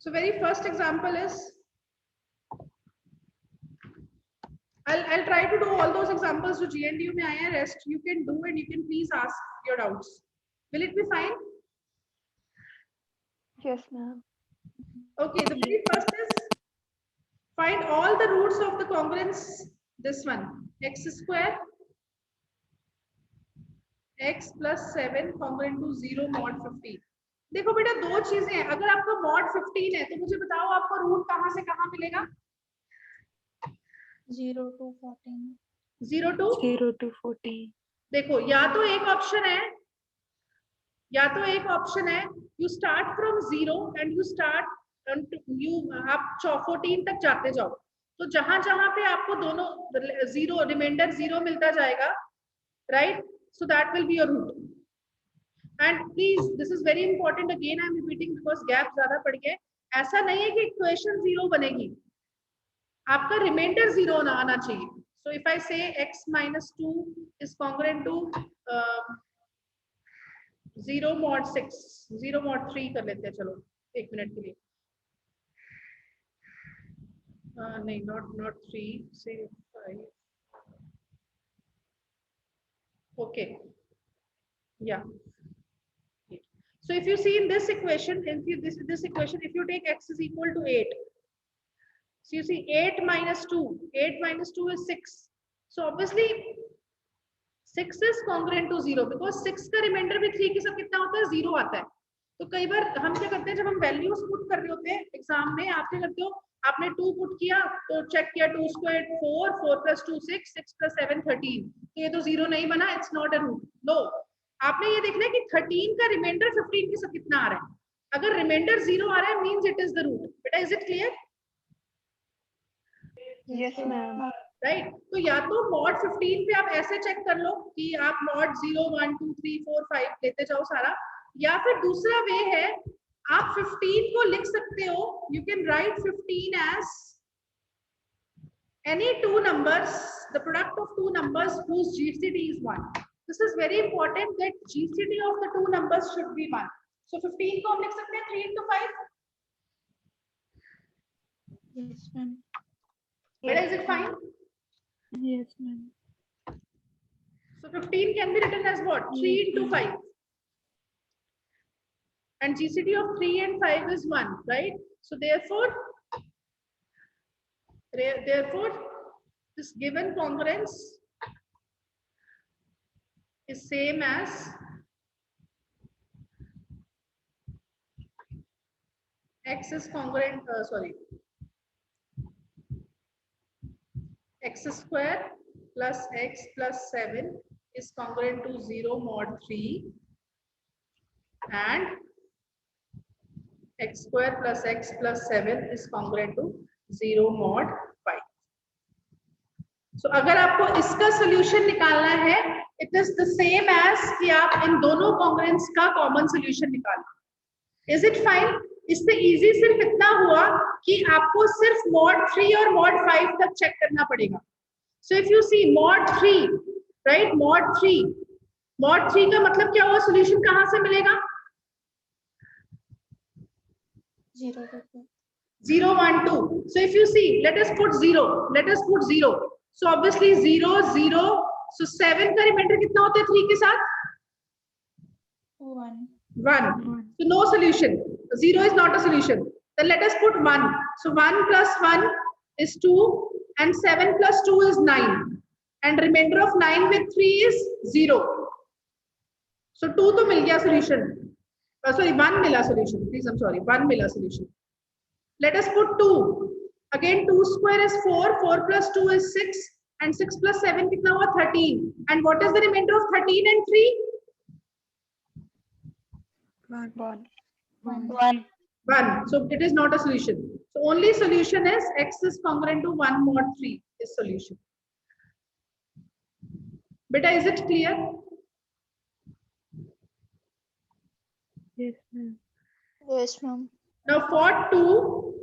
So very first example is, I'll try to do all those examples जो GNDU में आए हैं, rest you can do and you can please ask your doubts. Will it be fine? Yes, ma'am. Okay, the very first is find all the roots of the congruence. This one, x square x plus 7 congruent to 0 mod 15. देखो बेटा दो चीजें हैं, अगर आपका mod 15 है तो मुझे बताओ आपको रूट कहां से कहां मिलेगा? 0 to 14. 0 to 14. देखो या तो एक ऑप्शन है you start from 0 and you start you आप 14 तक जाते जाओ, तो जहां जहां पे आपको दोनों 0 रिमाइंडर 0 मिलता जाएगा, right, so that will be your root. And please this is very important, again I am repeating because gap ज्यादा पड़ गए. ऐसा नहीं है कि इक्वेशन 0 बनेगी, आपका रिमाइंडर 0 ना आना चाहिए. So if I say x minus 2 is congruent to 0 mod 6, 0 mod 3 कर लेते हैं, चलो एक मिनट के लिए. नहीं, not 3, say 5. Okay, yeah. So if you see in this equation, this equation, if you take x is equal to 8, so you see 8 minus 2 is 6. So obviously 6 is congruent to 0 because 6 का reminder भी 3 के साथ कितना होता है? 0 आता है. तो कई बार हम क्या करते हैं, जब हम वैल्यूज पुट कर रहे होते हैं एग्जाम में, आप क्या करते हो, आपने 2 पुट किया तो चेक किया 2 स्क्वायर 4, 4 plus 2 6, 6 plus 7 13, तो ये तो 0 नहीं बना, it's not a root. No, आपने ये देखना है कि 13 का रिमाइंडर 15 के साथ कितना आ रहा है. अगर रिमाइंडर 0 आ रहा है means it is the root. बेटा is it clear? Yes, ma'am. Right, तो या तो मॉड 15 पे आप ऐसे चेक कर लो कि आप मॉड 0 1 2 3 4 5 लेते जाओ सारा, या फिर दूसरा वे है आप 15 को लिख सकते हो, you can write 15 as any two numbers, the product of two numbers whose GCD is 1. This is very important that GCD of the two numbers should be 1. So 15 को हम लिख सकते हैं 3 into 5. Yes, ma'am. But is it fine? Yes, ma'am. So 15 can be written as what? 3 into 5. And GCD of 3 and 5 is 1, right? So therefore this given congruence is same as x is congruent, x square plus x plus 7 is congruent to 0 mod 3 and x square plus x plus 7 is congruent to 0 mod 5. So अगर आपको इसका solution निकालना है, it is the same as कि आप इन दोनों congruence का कॉमन सोल्यूशन निकालो. Is it fine? इससे इजी सिर्फ इतना हुआ कि आपको सिर्फ mod 3 और mod 5 तक चेक करना पड़ेगा. So if you see mod 3, right, mod 3 का मतलब क्या हुआ? सोल्यूशन कहां से मिलेगा? 0 to 2. 0 1 2. So if you see, let us put 0. So obviously 0 0. So 7 का रिमाइंडर कितना होता है 3 के साथ? 1. 1. So no solution. 0 is not a solution. Then let us put 1. So 1 plus 1 is 2 and 7 plus 2 is 9. And remainder of 9 with 3 is 0. So 2 तो मिल गया solution. Sorry, 1 मिला solution. Please, I'm sorry. 1 मिला solution. Let us put 2. Again 2 square is 4. 4 plus 2 is 6. And 6 plus 7 कितना हुआ? 13. And what is the remainder of 13 and 3? 1. So it is not a solution. So only solution is x is congruent to 1 mod 3 is solution. Beta, is it clear? Yes, ma'am. Yes, ma'am. Now for 2,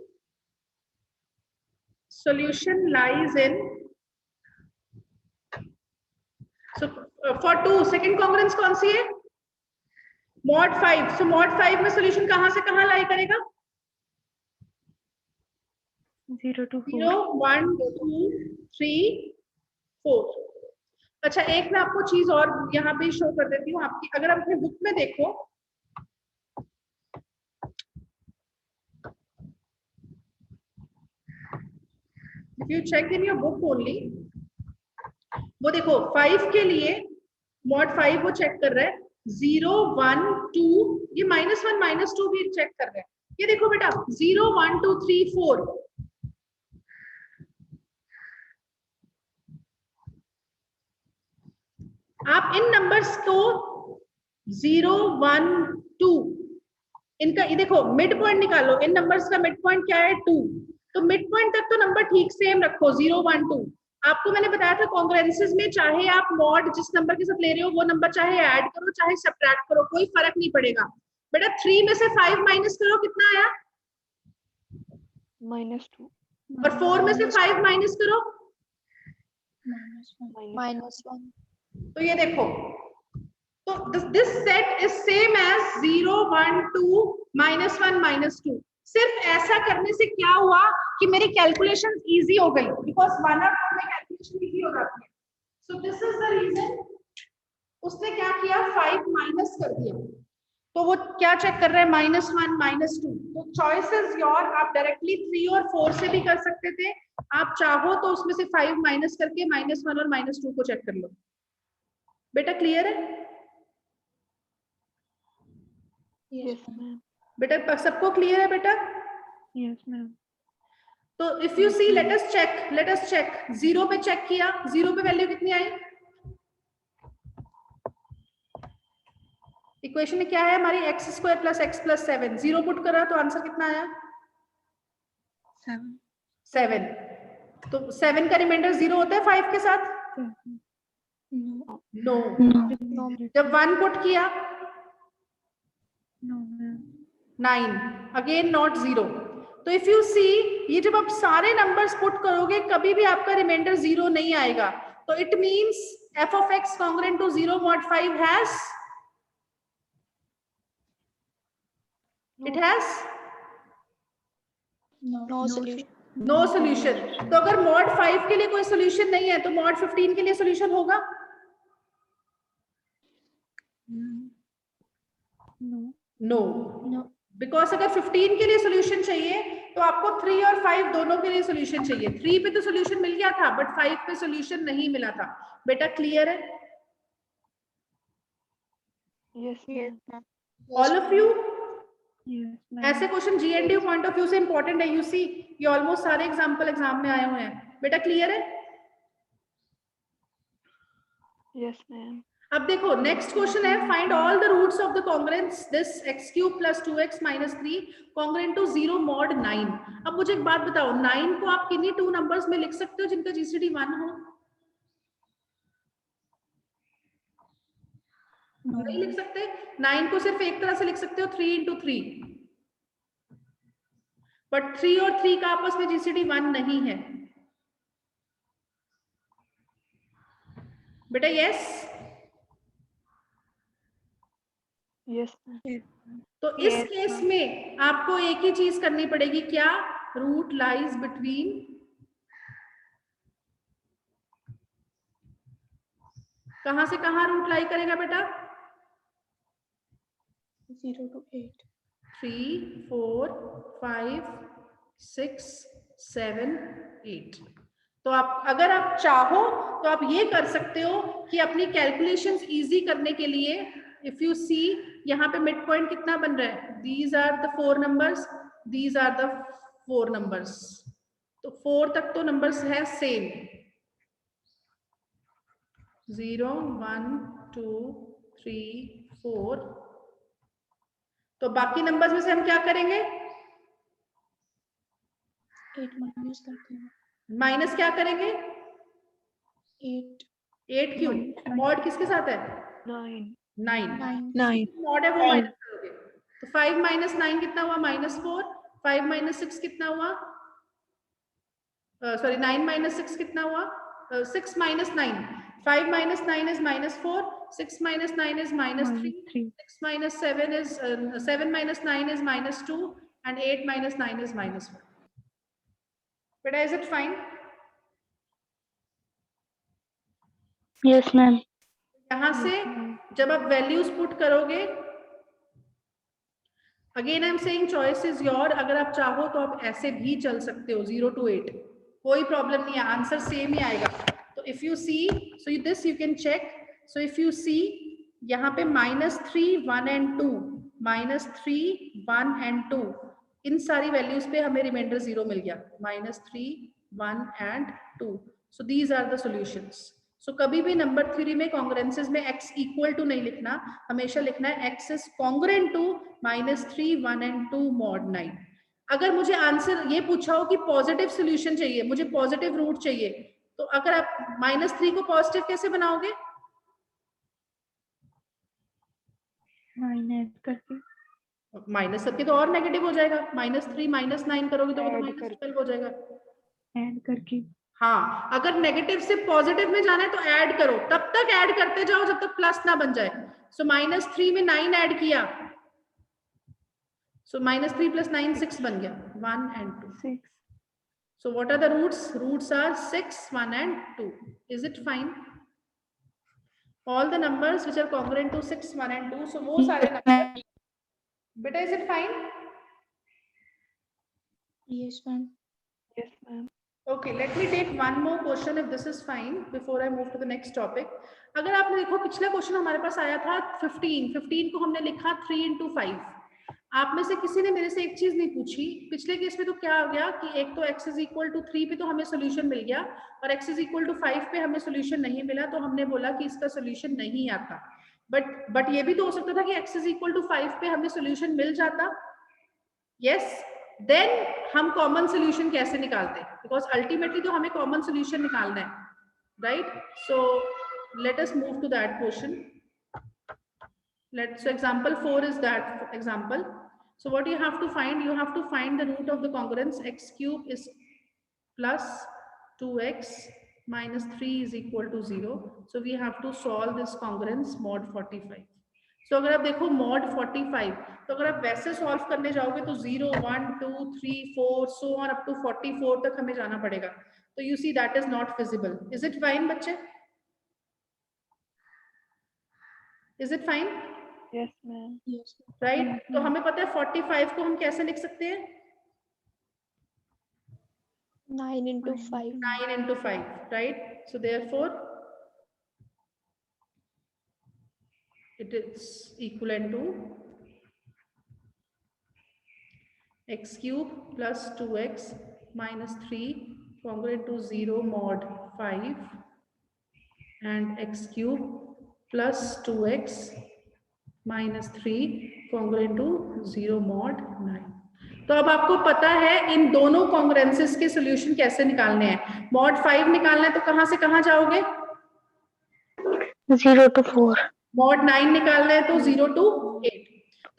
solution lies in, so for 2 second congruence कौन सी है? mod 5. So mod 5 में solution कहां से कहां लाई करेगा? 0 to 4. 0 1 2 3 4। अच्छा, एक मैं आपको चीज और यहाँ पे शो कर देती हूँ आपकी, अगर आप अपने बुक में देखो, if you check in your book only, वो देखो 5 के लिए मॉड 5 वो चेक कर रहा है, 0 1 2, ये -1 -2 भी चेक कर रहे हैं। ये देखो बेटा 0 1 2 3 4, आप इन नंबर्स को 0 1 2 इनका, ये देखो मिड पॉइंट निकालो, इन नंबर्स का मिड पॉइंट क्या है 2, तो मिड पॉइंट तक तो नंबर ठीक सेम रखो 0 1 2। आपको मैंने बताया था कॉन्ग्रुएंसेस में चाहे आप मॉड जिस नंबर के साथ ले रहे हो वो नंबर चाहे ऐड करो चाहे सब्ट्रैक्ट करो, कोई फर्क नहीं पड़ेगा। बेटा 3 में से 5 माइनस करो, कितना आया? -2. और 4 में से 5 माइनस करो, -1 तो ये देखो, तो this set is same as 0 1 2 -1 -2। सिर्फ ऐसा करने से क्या हुआ कि मेरी कैलकुलेशन इजी हो गई, बिकॉज 1 और 2 में कैलकुलेशन इजी हो जाती है। So this is the reason उसने क्या किया, 5 माइनस कर दिया, तो वो क्या चेक कर रहा है, -1 -2। तो चॉइस इज योर, आप डायरेक्टली 3 और 4 से भी कर सकते थे, आप चाहो तो उसमें से 5 माइनस करके -1 और -2 को चेक कर लो। बेटा क्लियर है? Yes, ma'am. बेटा सबको क्लियर है बेटा? Yes, ma'am. तो if you see, let us check, 0 पे चेक किया, 0 पे वैल्यू कितनी आई? इक्वेशन में क्या है हमारी, x² + x + 7, 0 पुट करा तो आंसर कितना आया? 7। तो 7 का रिमाइंडर 0 होता है 5 के साथ? No. नो। No. जब 1 पुट किया, No, ma'am. 9, again not 0। तो इफ यू सी, ये जब आप सारे नंबर्स पुट करोगे कभी भी आपका रिमाइंडर 0 नहीं आएगा, तो it means f of x congruent to 0 mod 5 has, it has No solution. No solution. तो अगर मॉड 5 के लिए कोई सोल्यूशन नहीं है तो मॉड 15 के लिए सोल्यूशन होगा? No. नो। No. बिकॉज अगर 15 के लिए सोल्यूशन चाहिए तो आपको 3 और 5 दोनों के लिए सोल्यूशन चाहिए। 3 पे तो सोल्यूशन मिल गया था बट 5 पे सोल्यूशन नहीं मिला था। बेटा क्लियर है? Yes, ma'am. All of you? Yes, ma'am. ऐसे question GNDU point of view से इंपॉर्टेंट है। यू सी, ये ऑलमोस्ट सारे एग्जांपल एग्जाम में आए हुए हैं। बेटा क्लियर है? Yes, ma'am. अब देखो नेक्स्ट क्वेश्चन है, find all the roots of the congruence this x³ + 2x - 3 congruent to 0 mod 9। अब मुझे एक बात बताओ, 9 को आप किन्हीं 2 नंबर्स में लिख सकते हो जिनका जीसीडी 1 हो? No. नहीं लिख सकते। 9 को सिर्फ एक तरह से लिख सकते हो, 3 × 3, बट 3 और 3 का आपस में जीसीडी 1 नहीं है। बेटा यस? Yes, ma'am. तो इस केस में आपको एक ही चीज करनी पड़ेगी, क्या? रूट लाइज बिटवीन, कहां से कहां रूट लाई करेगा बेटा? 0 to 8. 3 4 5 6 7 8। तो आप अगर आप चाहो तो आप ये कर सकते हो कि अपनी कैलकुलेशंस इजी करने के लिए, इफ यू सी यहाँ पे मिड पॉइंट कितना बन रहा है, these are the 4 numbers, these are the 4 numbers, तो 4 तक तो नंबर्स है सेम, 0 1 2 3 4। तो बाकी नंबर्स में से हम क्या करेंगे? 8 minus करते हैं. माइनस क्या करेंगे? 8. 8 क्यों? मॉड किसके साथ है? 9. 9। 9. मॉड है वो माइनस करोगे, तो 5 - 9 कितना हुआ? -4। 5 - 6 कितना हुआ? सॉरी 9 - 6 कितना हुआ? 6 - 9। 5 - 9 is -4, 6 - 9 is -3, 6 - 7 is 7 - 9 is -2, and 8 - 9 is -1. बेटा is it fine? Yes, ma'am. यहां से Yes, ma'am. जब आप वैल्यूज पुट करोगे, again I am saying choice is your, अगर आप चाहो तो आप ऐसे भी चल सकते हो 0 to 8, कोई प्रॉब्लम नहीं है, आंसर सेम ही आएगा। तो if you see, so this you can check, so if you see यहाँ पे -3, 1 and 2, -3, 1 and 2, इन सारी वैल्यूज पे हमें रिमाइंडर 0 मिल गया, -3, 1 and 2, so these are the solutions. So कभी भी नंबर थ्योरी में कॉन्ग्रुएंसेस में x इक्वल टू नहीं लिखना, हमेशा लिखना है x is congruent to -3, 1 and 2 mod 9। अगर मुझे आंसर ये पूछा हो कि पॉजिटिव सोल्यूशन चाहिए, मुझे पॉजिटिव रूट चाहिए, तो अगर आप -3 को पॉजिटिव कैसे बनाओगे? Minus करके माइनस करके तो और नेगेटिव हो जाएगा, -3 -9 करोगे तो वो तो Add करके। -12 हो जाएगा। add करके हाँ, अगर नेगेटिव से पॉजिटिव में जाना है तो ऐड करो, तब तक ऐड करते जाओ जब तक प्लस ना बन जाए। सो -3 में 9 ऐड किया, सो -3 + 9 6 बन गया, 1 and 2। 6. So what are the roots? Roots are 6, 1 and 2. Is it fine? All the numbers which are congruent to 6, 1 and 2. So वो सारे numbers. Beta, is it fine? Yes, ma'am. Yes, ma'am. Okay, let me take one more question if this is fine before I move to the next topic. अगर आपने देखो पिछला question हमारे पास आया था 15 को हमने लिखा 3 into 5। आप में से किसी ने मेरे से एक चीज नहीं पूछी, पिछले केस में तो क्या हो गया कि एक तो x इज इक्वल टू 3 पे तो हमें सोल्यूशन मिल गया, और x इज इक्वल टू 5 पे हमें सोल्यूशन नहीं मिला, तो हमने बोला कि इसका सोल्यूशन नहीं आता। बट ये भी तो हो सकता था कि x इज इक्वल टू 5 पे हमें सोल्यूशन मिल जाता। यस, देन हम कॉमन सोल्यूशन कैसे निकालते हैं, बिकॉज अल्टीमेटली तो हमें कॉमन सोल्यूशन निकालना है, right? So let us move to that question. So example 4 is that example. So what you have to find, you have to find the root of the congruence. X cube is plus 2x minus 3 is equal to 0. So we have to solve this congruence mod 45. So अगर आप देखो mod 45, तो अगर आप वैसे solve करने जाओगे तो 0, 1, 2, 3, 4 so on up to 44 तक हमें जाना पड़ेगा, तो you see that is not feasible. Is it fine बच्चे? Is it fine? Yes, ma'am. Yes. Right तो हमें पता है 45 को हम कैसे लिख सकते हैं? 9 into 5. 9 into 5, right? So therefore it is equivalent to x cube plus 2x minus 3 congruent to 0 mod 5 and x cube plus 2x minus 3 congruent to 0 mod 9। तो अब आपको पता है इन दोनों कॉन्ग्रुएंसेस के सॉल्यूशन कैसे निकालने हैं। मॉड 5 निकालना है तो कहां से कहां जाओगे? 0 to 4. मॉड 9 निकालना है तो 0 to 8।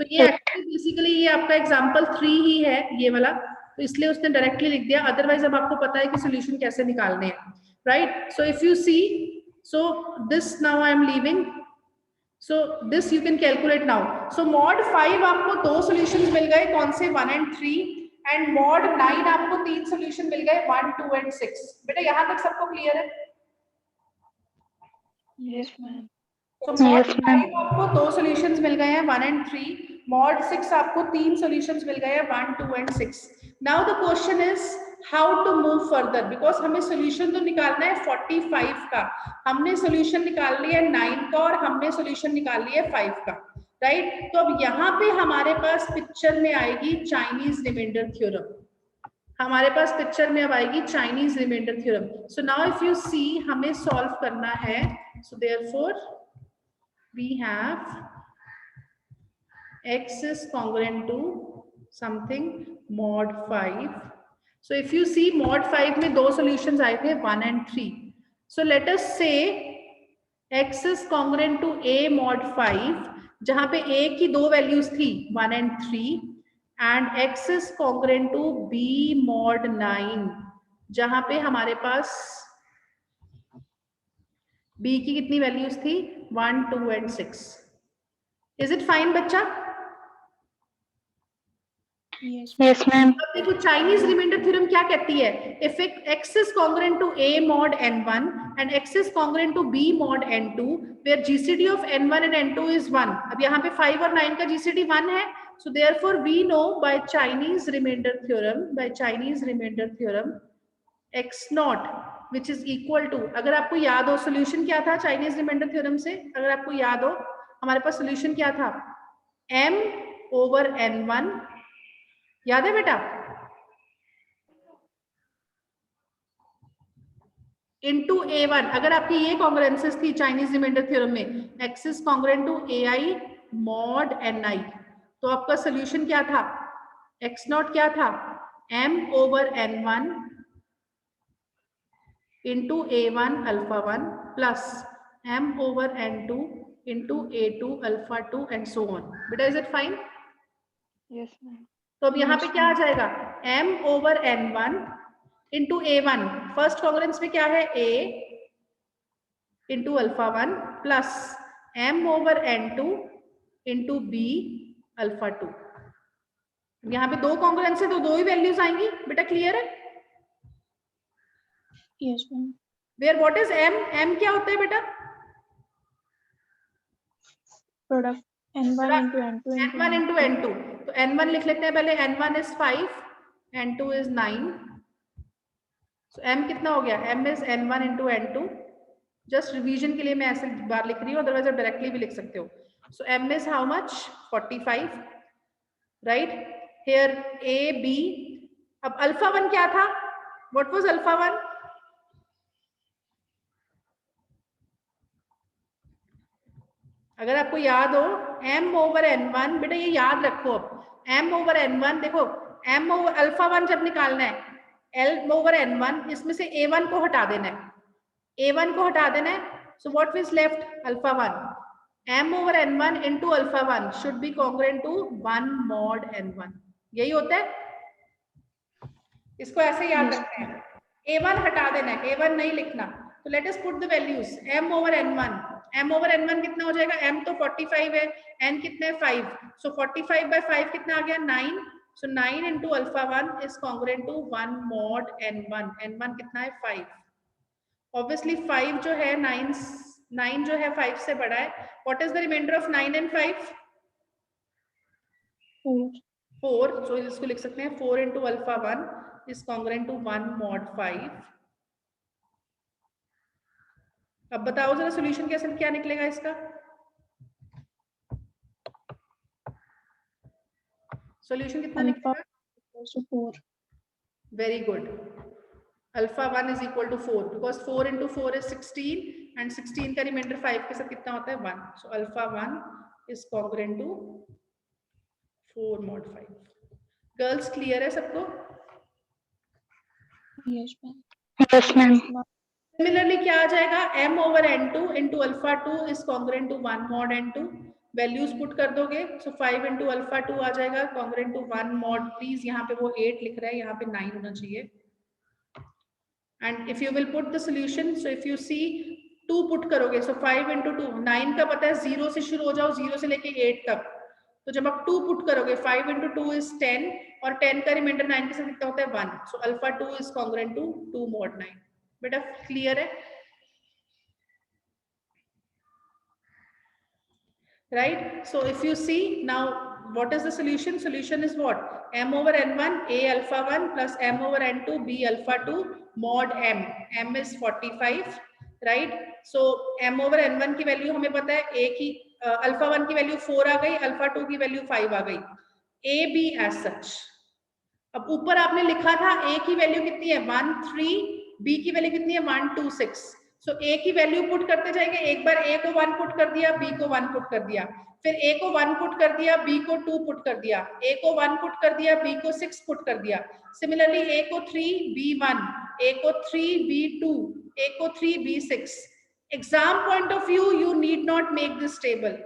तो ये एक्चुअली बेसिकली ये आपका एग्जांपल 3 ही है ये वाला, तो इसलिए उसने डायरेक्टली लिख दिया, अदरवाइज अब आपको पता है कि सॉल्यूशन कैसे निकालने हैं, right? So if you see, so this now I am leaving, so this you can calculate now. So mod 5 आपको दो सॉल्यूशंस मिल गए, कौन से? 1 and 3, एंड mod 9 आपको तीन सॉल्यूशन मिल गए, 1, 2 and 6। बेटा यहां तक सबको क्लियर है? Yes, ma'am. तो mod 5 आपको दो सॉल्यूशंस मिल गए हैं 1 and 3, mod 6 आपको तीन सॉल्यूशंस मिल गए हैं 1, 2 and 6। Now the question is how to move further, because हमें सॉल्यूशन तो निकालना है 45 का, हमने सॉल्यूशन निकाल लिया 9 का और हमने सॉल्यूशन निकाल लिया 5 का, राइट? तो अब यहाँ पे हमारे पास पिक्चर में आएगी चाइनीज रिमाइंडर थ्योरम, हमारे पास पिक्चर में अब आएगी Chinese remainder theorem. So now if you see हमें सॉल्व करना है, so therefore we have x is congruent to something mod 5. So if you see mod 5 में दो solutions आए थे 1 and 3. So let us say x is congruent to a mod 5, जहां पे a की दो values थी 1 and 3, and x is congruent to b mod 9, जहां पे हमारे पास b की कितनी वैल्यूज थी? 1, 2 and 6। इज इट फाइन बच्चा? Yes. Yes, ma'am. अब देखो चाइनीज रिमाइंडर थ्योरम क्या कहती है, if x is congruent to a mod n1 and x is congruent to b mod n2 where gcd of n1 and n2 is 1. अब यहाँ पे 5 और 9 का gcd 1 है, so therefore we know by Chinese remainder theorem x naught which is equal to, अगर आपको याद हो सोल्यूशन क्या था चाइनीज रिमाइंडर थ्योरम से, अगर आपको याद हो हमारे पास सोल्यूशन क्या था, m over n1, याद है बेटा, इनटू a1. अगर आपकी ये कॉन्ग्रुएंसेस थी चाइनीज रिमाइंडर थ्योरम में, x is congruent to ai mod ni, तो आपका सोल्यूशन क्या था, x नॉट क्या था, m over n1 into a1 alpha 1 plus m over n2 into a2 alpha 2 and so on. बेटा is it fine? Yes, ma'am. तो अब यहाँ पे क्या आ जाएगा, m over n1 into a1, first congruence में क्या है a into alpha 1 plus m over n2 into b alpha 2. यहाँ पे दो कॉन्ग्रुएंस है तो दो ही वैल्यूज आएंगी बेटा, क्लियर है? Yes, ma'am. Where what is m क्या होता है बेटा, Product n1 into n2 into n1 into n2, तो n1 लिख लेते हैं पहले, n1 is 5 n2 is 9, so m कितना हो गया, m is n1 into n2, just revision के लिए मैं ऐसे बार लिख रही हूँ, अदरवाइज आप डायरेक्टली भी लिख सकते हो. सो m is how much, 45, right, here a b. अब अल्फा 1 क्या था, व्हाट वाज अल्फा 1, अगर आपको याद हो m over n1, बेटा ये याद रखो, अब m over n1, देखो m over अल्फा 1 जब निकालना है, l over n1, इसमें से a1 को हटा देना है, a1 को हटा देना है, so what is left, alpha 1, m over n1 into alpha 1 should be congruent to 1 mod n1, यही होता है, इसको ऐसे याद रखते हैं, a1 हटा देना है, a1 नहीं लिखना, तो let us put the values, m over n1 कितना हो जाएगा, m तो 45 है, n कितना है 5, so 45 by 5 कितना आ गया 9, so 9 into alpha 1 is congruent to 1 mod n1 कितना है 5. ऑब्वियसली 5 जो है 9 जो है 5 से बड़ा है, what is the remainder of 9 and 5, 4, so इसको लिख सकते हैं 4 into alpha 1 is congruent to 1 mod 5. अब बताओ जरा सोल्यूशन कैसे क्या निकलेगा इसका, सोल्यूशन कितना निकलेगा, 4. Very good, alpha 1 is equal to 4 because 4 into 4 is 16 and 16 का रिमाइंडर 5 के साथ कितना होता है 1, so alpha 1 is congruent to 4 mod 5. Girls clear है सबको? Yes, ma'am. Yes, ma'am. Similarly क्या आ जाएगा, m over n2 into alpha 2 is congruent to 1 mod n2, values put कर दोगे, so 5 into alpha 2 आ जाएगा congruent to 1 mod, प्लीज यहाँ पे वो 8 लिख रहा है, यहाँ पे 9 होना चाहिए. And if you will put the solution, so if you see 2 put करोगे, so 5 into 2, 9 का पता है 0 से शुरू हो जाओ, 0 से लेके 8 तक, तो जब आप 2 पुट करोगे 5 into 2 is 10 और 10 का रिमाइंडर 9 के साथ कितना होता है 1, so alpha 2 is congruent to 2 mod 9. बेटा क्लियर है, right? So if you see now what is the solution, solution is what, m over n1 a alpha 1 plus m over n2 b alpha 2 mod m is 45, right? So m over n1 की value हमें पता है, a की alpha 1 की value 4 आ गई, alpha 2 की value 5 आ गई, a b as such. अब ऊपर आपने लिखा था a की वैल्यू कितनी है 1 3, b की वैल्यू कितनी है 1 2 6, सो a की वैल्यू पुट करते जाएंगे, एक बार a को 1 पुट कर दिया, b को 1 पुट कर दिया, फिर a को 1 पुट कर दिया, b को 2 पुट कर दिया, a को 1 पुट कर दिया, b को 6 पुट कर दिया, सिमिलरली a को 3 b 1, a को 3 b 2, a को 3 b 6. Exam point of view, you need not make this table,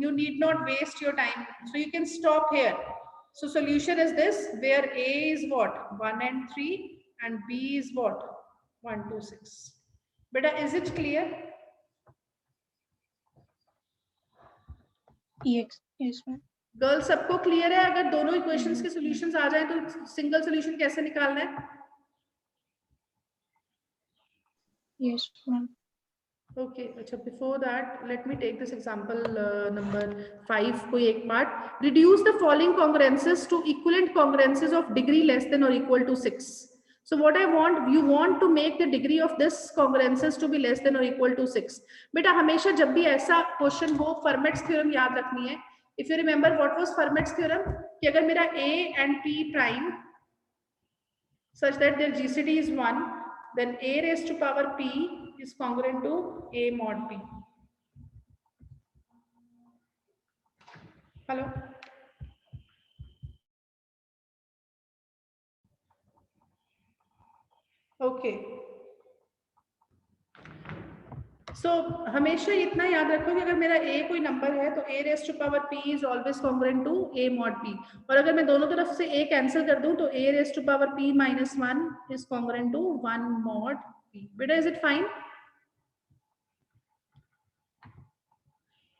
you need not waste your time, so you can stop here. So solution is this, where a is what 1 and 3 and b is what 1 2 6. Beta, is it clear? Yes, yes, ma'am. Girls सबको clear है? अगर दोनों equations के solutions आ जाएं तो single solution कैसे निकालना है? Yes, ma'am. Okay, अच्छा, before that, let me take this example number 5, कोई एक part. Reduce the following congruences to equivalent congruences of degree less than or equal to 6. So what I want, you want to make the degree of this congruences to be less than or equal to 6. बेटा हमेशा जब भी ऐसा question हो, Fermat's theorem याद रखनी है. If you remember what was Fermat's theorem, कि अगर मेरा A and P prime such that their GCD is 1, then A raised to power P is congruent to A mod P. Hello? Okay. So हमेशा इतना याद रखो कि अगर मेरा A कोई नंबर है तो A raised to power P is always congruent to A mod P. और अगर मैं दोनों तरफ से A कैंसिल कर दूं तो A raised to power P minus 1 is congruent to 1 mod P. बेटा is it fine?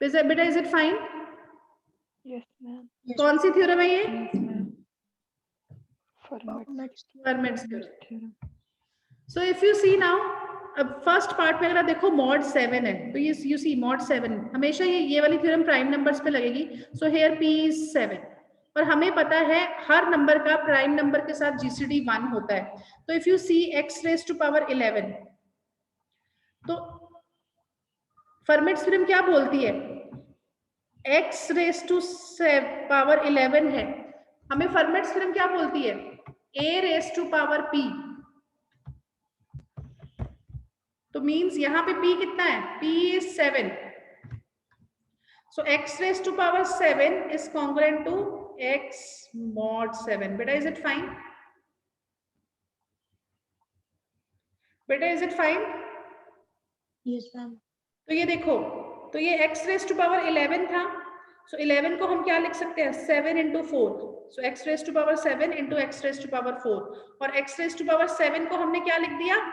बेटा is it fine? Yes, ma'am. कौन सी थ्योरम है ये? Yes, ma'am. Fermat's Fermat's theorem. theorem. So if you see now, अब first part में अगर आप देखो mod 7 है तो ये you see mod 7 हमेशा ये वाली थ्योरम प्राइम नंबर्स पे लगेगी. So here P is 7 और हमें पता है हर नंबर का प्राइम नंबर के साथ GCD 1 होता है. तो if you see x raised to power 11 तो Fermat's theorem क्या बोलती है? x raised to power 11 है. हमें Fermat's theorem क्या बोलती है? A raised to power P. तो मीन्स यहाँ पे P कितना है? P is 7. So x raised to power 7 is congruent to x mod 7. बेटा is it fine? बेटा is it fine? Yes, ma'am. तो ये देखो, तो ये x raised to power 11 था. So 11 को हम क्या लिख सकते हैं? 7 into 4. So x raised to power 7 into x raised to power 4. और x raised to power 7 को हमने क्या लिख दिया?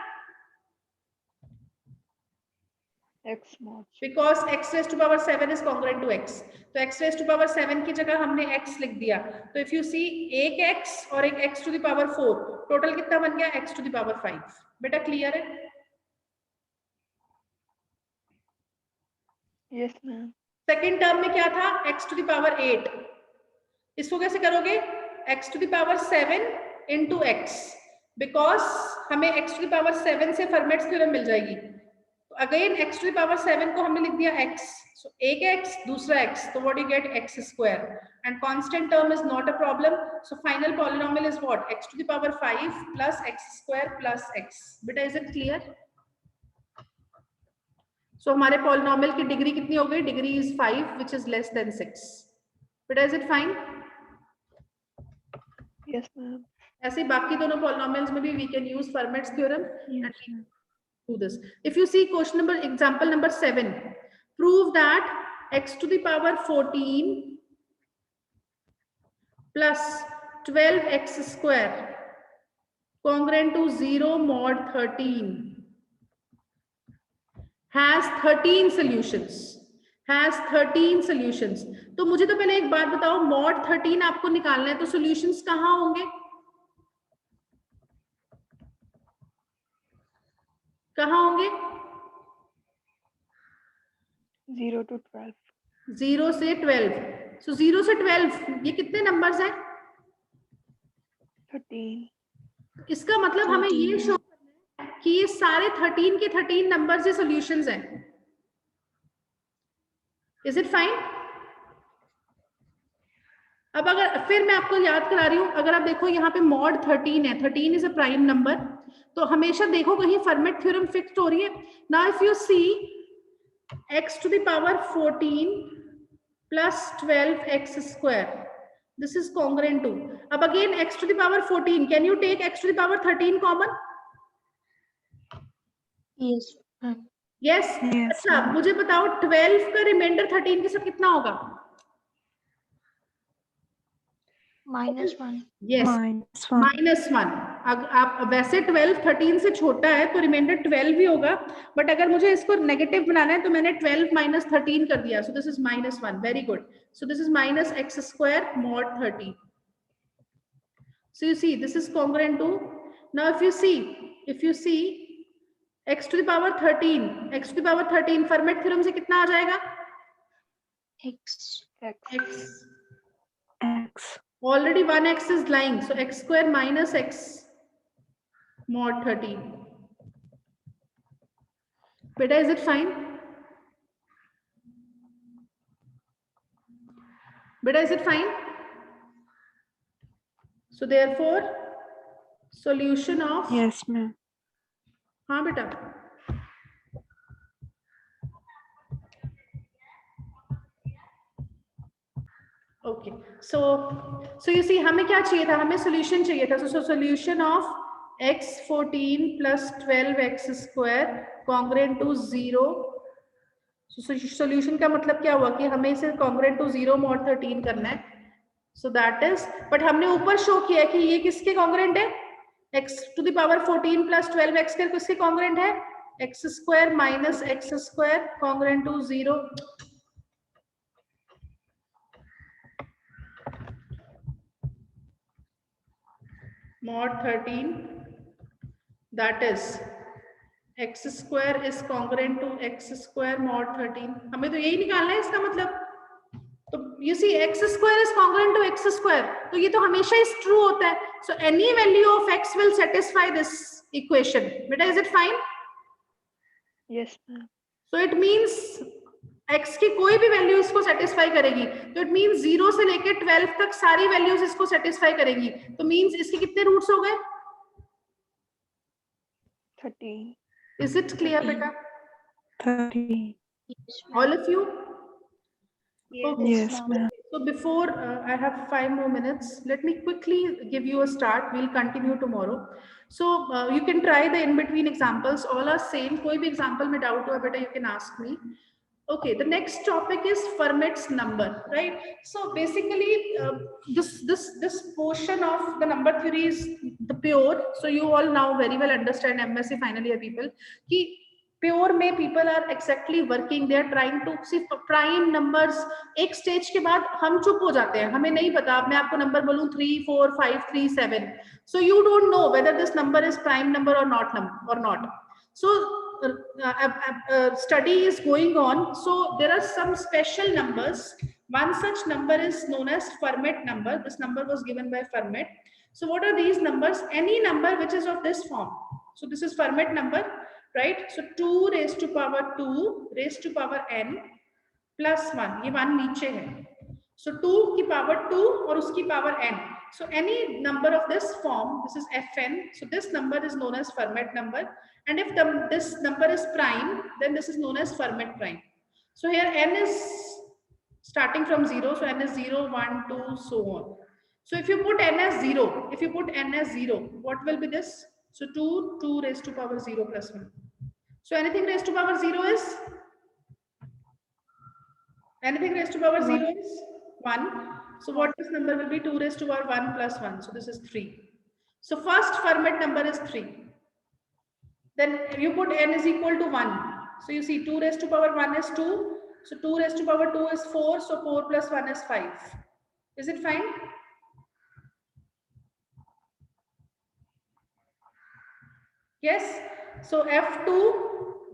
X mod. Because x raised to power 7 is congruent to x. तो x raised to power 7 की जगह हमने x लिख दिया. तो if you see एक x और एक x to the power 4, total कितना बन गया? x to the power 5. बेटा क्लियर है? Yes, ma'am. सेकेंड टर्म में क्या था? x to the power 8. इसको कैसे करोगे? x to the power 7 into x. Because हमें x to the power 7 से Fermat's theorem मिल जाएगी. Again x to the power 7 को हमने लिख दिया x. So एक x दूसरा x, तो what you get? X square. And constant term is not a problem. So final polynomial is what? X to the power 5 plus x square plus x. बेटा is it clear? So हमारे polynomial की degree कितनी हो गई? Degree is 5 which is less than 6. बेटा is it fine? Yes, ma'am. ऐसे बाकी दोनों polynomials में भी we can use Fermat's theorem. Yes, ma'am. Do this. If you see question number, example number 7, prove that x to the power 14 plus 12x square congruent to 0 mod 13 has 13 solutions. Has 13 solutions. तो मुझे तो पहले एक बात बताओ, mod 13 आपको निकालना है तो solutions कहाँ होंगे? कहाँ होंगे? 0 to 12. 0 से 12. So 0 से 12 ये कितने नंबर्स हैं? 13. इसका मतलब हमें ये शो करना है कि ये सारे 13 के 13 नंबर्स ये सॉल्यूशंस हैं. Is it fine? अब अगर फिर मैं आपको याद करा रही हूं, अगर आप देखो यहाँ पे मॉड 13 है, 13 इज अ प्राइम नंबर, तो हमेशा देखो कहीं फर्मेट थ्योरम फिक्स्ड हो रही है. Now if you see x to the power 14 plus 12x square, this is congruent to, अब again x to the power 14, can you take x to the power 13 common? Yes, ma'am. Yes. अच्छा मुझे बताओ 12 का reminder 13 के साथ कितना होगा? -1. Yes, -1. -1. आप वैसे 12 13 से छोटा है तो रिमाइंडर 12 भी होगा, बट अगर मुझे इसको नेगेटिव बनाना है तो मैंने 12 माइनस 13 कर दिया, सो this is -1. Very good. So this is minus x square mod 30. So you see this is congruent to, now if you see x to the power 13, x to the power 13 Fermat theorem से कितना आ जाएगा? X. x. X. Already one x is lying, so x square minus x mod 13. Beta, is it fine? Beta, is it fine? So therefore solution of, Yes, ma'am. हाँ बेटा, okay. So you see हमें क्या चाहिए था? हमें solution चाहिए था. So solution of x 14 plus 12x square congruent to 0. Solution का मतलब क्या हुआ कि हमें इसे कॉन्ग्रेंट टू 0 mod 13 करना है. सो दैट इज, बट हमने ऊपर शो किया कि ये किसके कॉन्ग्रेंट है? x to the power 14 plus 12x के किसके कॉन्ग्रेंट है? x square minus x square congruent to 0. mod 13, that is x square is congruent to x square mod 13. हमें तो यही निकालना है इसका मतलब. तो you see x square is congruent to x square, तो ये तो हमेशा इस ट्रू होता है. So any value of x will satisfy this equation. Beta, is it fine? Yes, ma'am. So it means x की कोई भी वैल्यू इसको सेटिस्फाई करेगी, तो इट मींस 0 से लेके 12 तक सारी वैल्यूज इसको सेटिस्फाई करेगी. तो मींस इसके कितने रूट्स हो गए? 30. Is it clear, beta? 30. All of you? Okay. Yes, ma'am. So before I have 5 more minutes, let me quickly give you a start. We'll continue tomorrow. So you can try the in-between examples. All are same. कोई भी example में doubt हुआ बेटा, you can ask me. Okay, the next topic is Fermat's number, right? So basically, this portion of the number theory is the pure. So you all now very well understand MSc final year people कि pure में people are exactly working. They are trying to see prime numbers. एक stage के बाद हम चुप हो जाते हैं, हमें नहीं पता. अब मैं आपको number बोलूँ 3, 4, 5, 3, 7. So you don't know whether this number is prime number or not. So study is going on. So there are some special numbers. One such number is known as Fermat number. This number was given by Fermat. So what are these numbers? Any number which is of this form. So this is Fermat number, right? So 2 raised to power 2 raised to power n plus 1. ये 1 नीचे है. So 2 की power 2 और उसकी power n. So any number of this form, this is Fn. So this number is known as Fermat number. And if this number is prime, then this is known as Fermat prime. So here n is starting from 0. So n is 0, 1, 2, so on. So if you put n as 0, what will be this? So 2 raised to power 0 plus 1. So anything raised to power 0 is? Anything raised to power 0 is 1. So what this number will be? 2 raised to power 1 plus 1. So this is 3. So first Fermat number is 3. Then you put n is equal to 1. So you see 2 raised to power 1 is 2. So 2 raised to power 2 is 4. So 4 plus 1 is 5. Is it fine? Yes. So F2,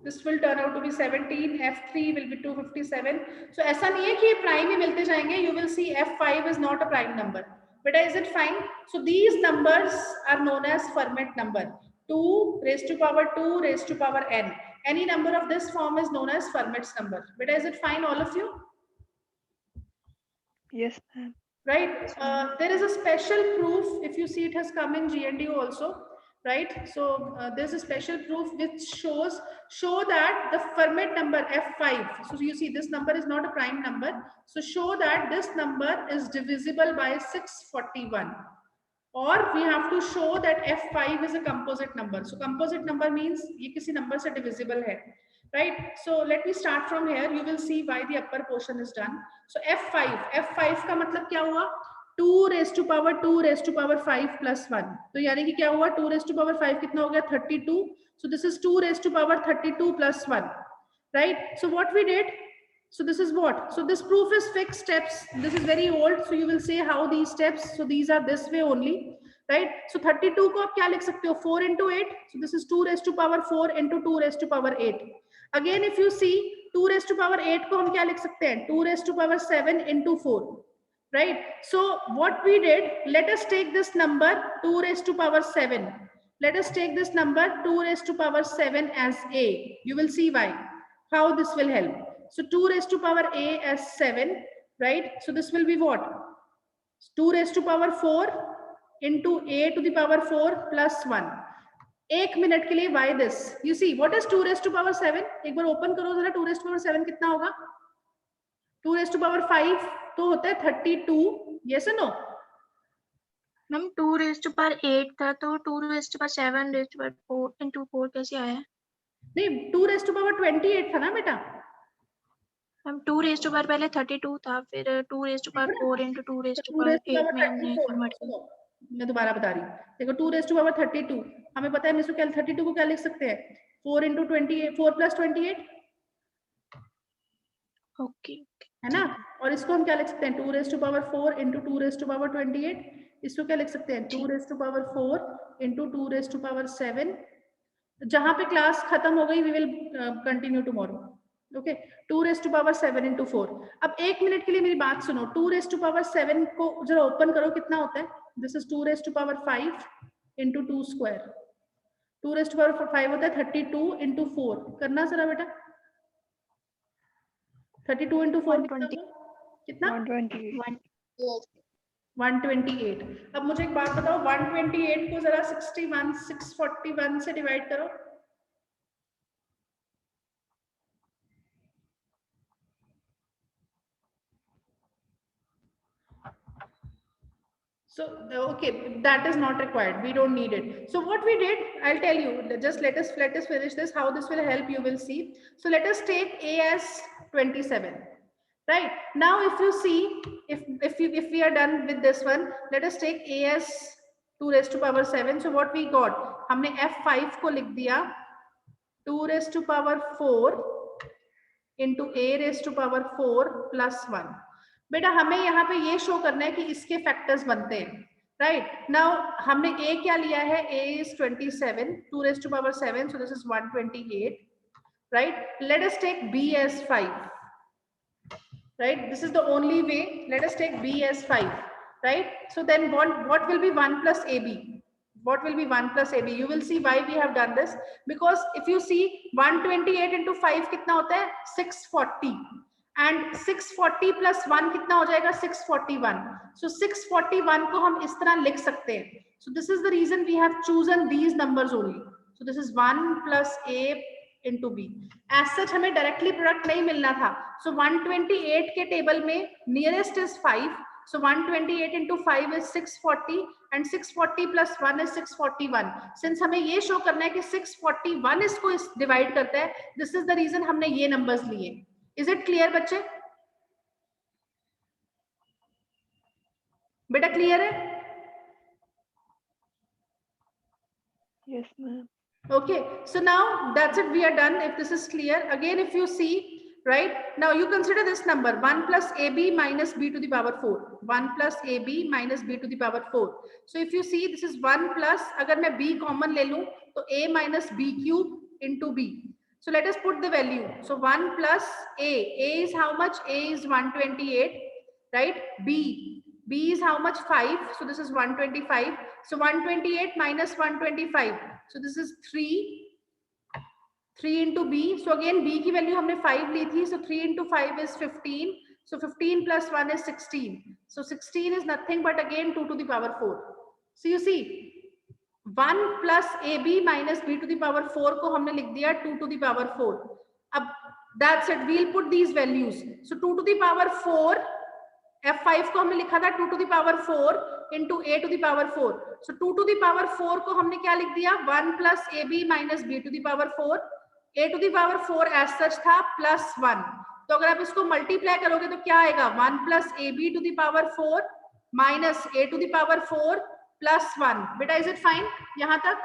this will turn out to be 17. F3 will be 257. So ऐसा नहीं है कि ये prime ही मिलते जाएंगे. You will see F5 is not a prime number. But is it fine? So these numbers are known as Fermat number. 2 raised to power 2 raised to power n. Any number of this form is known as Fermat's number. But is it fine, all of you? Yes, ma'am. Right. There is a special proof. If you see, it has come in GNDU also. Right. So there's a special proof which show that the Fermat number F5. So you see this number is not a prime number. So show that this number is divisible by 641. Or we have to show that F5 is a composite number. So composite number means ये किसी number से divisible है, right? So let me start from here. You will see why the upper portion is done. So F5 का मतलब क्या हुआ? 2 raise to power 5 plus 1, तो यानी कि क्या हुआ 2 रेज टू पावर 5 कितना हो गया 32. So this is 2 raised to power 32 plus 1, right? So what we did, so this is what, so this proof is fixed steps, this is very old, so you will say how these steps, so these are this way only, right? So 32 को आप क्या लिख सकते हो 4 into 8, so this is 2 raised to power 4 into 2 raised to power 8. Again if you see 2 raised to power 8 को हम क्या लिख सकते हैं 2 raised to power 7 into 4, right? So what we did, let us take this number 2 raised to power 7. Let us take this number 2 raised to power 7 as a. You will see why, how this will help. So 2 raised to power a as 7, right? So this will be what? 2 raised to power 4 into a to the power 4 plus 1. एक minute के लिए why this? You see what is 2 raised to power 7? एक बार open करो जरा 2 raised to power 7 कितना होगा? 2 raised to power 5 तो होता है 32. Yes or no? Ma'am 2 raised to power 8 था तो 2 raised to power 7 raised to power 4 into 4 कैसे आया? नहीं 2 raised to power 28 था ना बेटा. मैम 2 raised to power पहले 32 था, फिर 2 raised to power 4 into 2 raised to 2 power raised to 8 power में हमने 34. कन्वर्ट किया. सुनो, मैं दोबारा बता रही हूँ. देखो 2 raised to power 32 हमें पता है हम इसको क्या 32 को क्या लिख सकते हैं 4 into 28 4 plus 28 ओके है ना, और इसको हम क्या लिख सकते हैं 2 raised to power 4 into 2 raised to power 28. इसको क्या लिख सकते हैं 2 raised to power 4 into 2 raised to power 7. जहां पे क्लास खत्म हो गई we will continue tomorrow. Okay 2 raised to power 7 into 4. अब एक मिनट के लिए मेरी बात सुनो 2 raised to power 7 को जरा ओपन करो कितना होता है. This is 2 raised to power 5 into 2 square. 2 raised to power 5 होता है 32 into 4. करना जरा बेटा 32 into 4 कितना 128. अब मुझे एक बात बताओ 128 को जरा 641 से डिवाइड करो. So okay, that is not required, we don't need it. So what we did, I'll tell you, just let us finish this, how this will help you will see. So let us take a as 27, right? Now if you see, if we are done with this one, let us take a as 2 raised to power 7. So what we got, हमने f5 को लिख दिया 2 raised to power 4 into a raised to power 4 plus 1. बेटा हमें यहाँ पे ये show करना है कि इसके फैक्टर्स बनते हैं, राइट? नाउ हमने a क्या लिया है, a is 27, 2 raised to power 7, so this is 128, right? Let us take b as 5, right? This is the only way. Let us take b as 5, right? So then what will be 1 plus ab? What will be 1 plus ab? You will see why we have done this, because if you see 128 into 5 कितना होता है 640, and 640 plus 1 कितना हो जाएगा 641. So 641 को हम इस तरह लिख सकते हैं. So this is the reason we have chosen these numbers only. So this is 1 plus a into b. As such हमें directly product नहीं मिलना था. So 128 के टेबल में nearest is 5. So 128 into 5 is 640 and 640 plus 1 is 641. Since हमें ये show करना है कि 641 इसको divide करता है, this is the reason हमने ये numbers लिए. Is it clear बच्चे? बेटा clear है? Yes, ma'am. Okay, so now that's it, we are done. If this is clear, again if you see, right, now you consider this number 1 plus ab minus b to the power 4. 1 plus ab minus b to the power 4. So if you see, this is 1 plus, अगर मैं b common ले लूं तो a minus b cube into b. So let us put the value. So 1 plus a is how much? A is 128, right? b is how much? 5. So this is 125. So 128 minus 125. So this is 3 into b. So again b की value हमने 5 ली थी. So 3 into 5 is 15. So 15 plus 1 is 16. So 16 is nothing but again 2 to the power 4. So you see 1 plus ab minus b to the power 4 को हमने लिख दिया 2 to the power 4. अब that's it, we'll put these values. So 2 to the power 4, f5 को हमने लिखा था 2 to the power 4 into a to the power 4. So 2 to the power 4 को हमने क्या लिख दिया 1 plus ab minus b to the power 4. a to the power 4 as such था plus 1. तो अगर आप इसको मल्टीप्लाई करोगे तो क्या आएगा 1 plus ab to the power 4 minus a to the power 4 plus 1. Beta, is it fine? यहाँ तक?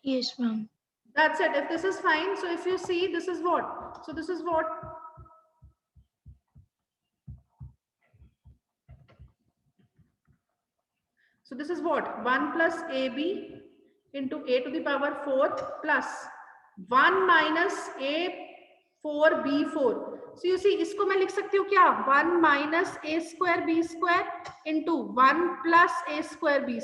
Yes, ma'am. That's it. If this is fine, so if you see, this is what? So this is what? So this is what? 1 plus ab into a to the power 4 plus 1 minus a 4 b4. So you see, इसको मैं लिख सकती हूँ क्या? 1 minus a square b square into 1 plus a square b square.